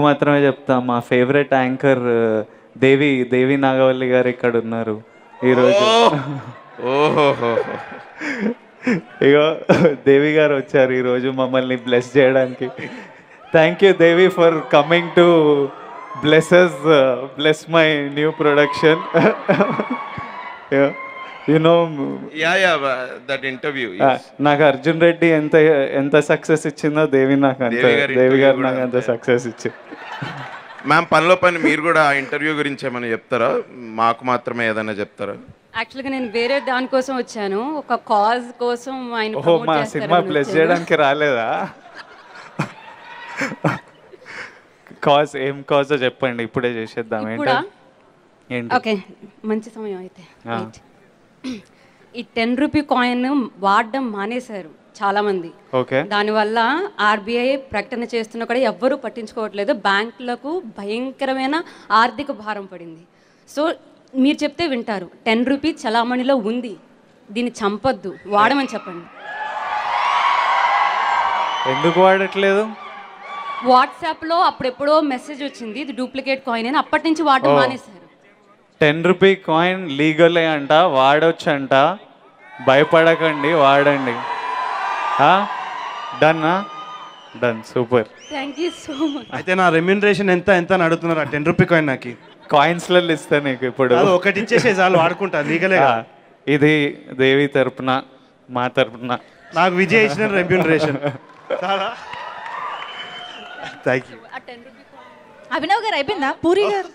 మాత్రమే చెప్తా, మా ఫేవరెట్ యాంకర్ దేవి నాగవల్లి గారు ఇక్కడ ఉన్నారు ఈరోజు. ఇగో దేవి గారు వచ్చారు ఈరోజు మమ్మల్ని బ్లెస్ చేయడానికి. Thank you Devi for coming to bless my new production. That interview నాకు అర్జున్ రెడ్డి ఎంత సక్సెస్ ఇచ్చిందో దేవి గారు నాకు అంత సక్సెస్ ఇచ్చింది. మ్యామ్, పనిలో పని మీరు కూడా ఆ ఇంటర్వ్యూ గురించి ఏమైనా చెప్తారా? మాకు మాత్రమే ఏదైనా చెప్తారా? యాక్చువల్గా నేను వేరే దానికోసం వచ్చాను, ఒక కాజ్ కోసం. ఆయన ఓహో, మా సినిమా ప్లస్ చేయడానికి రాలేదా? ఏం కాజో చెప్పండి, ఇప్పుడే చేసేద్దాం. ఏంటి? ఓకే, మంచి సమయం అయితే. ఈ 10 రూపీ కాయిన్ వాడడం మానేశారు చాలా మంది. ఓకే, దానివల్ల ఆర్బీఐ ప్రకటన చేస్తున్నా కూడా ఎవ్వరూ పట్టించుకోవట్లేదు. బ్యాంకులకు భయంకరమైన ఆర్థిక భారం పడింది. సో మీరు చెప్తే వింటారు. 10 రూపీ చలామణిలో ఉంది, దీన్ని చంపొద్దు, వాడమని చెప్పండి. ఎందుకు వాడట్లేదు? వాట్సాప్లో అప్పుడెప్పుడో మెసేజ్ వచ్చింది, ఇది డూప్లికేట్ కాయిన్ అని. అప్పటి నుంచి వాడడం మానేశారు. 10 రూపీ కాయిన్ లీగలే అంట, వాడొచ్చంట, భయపడకండి, వాడండి. Done, super. Thank you so much. అయితే నా రెమ్యూనరేషన్ ఎంత అని అడుగుతున్నారు? ఆ 10 రూపీ కాయిన్ నాకు కాయిన్స్లలో ఇస్తా నీకు ఇప్పుడు. ఒకటి ఇచ్చేసే చాలు, వాడుకుంటా, లీగలే. ఇది దేవి తరపున, మా తరపున నాకు విజయ్ ఇచ్చిన రెమ్యూనరేషన్. Thank you. అభినవ్ గారు అయిపోయిందా? పూరి గారు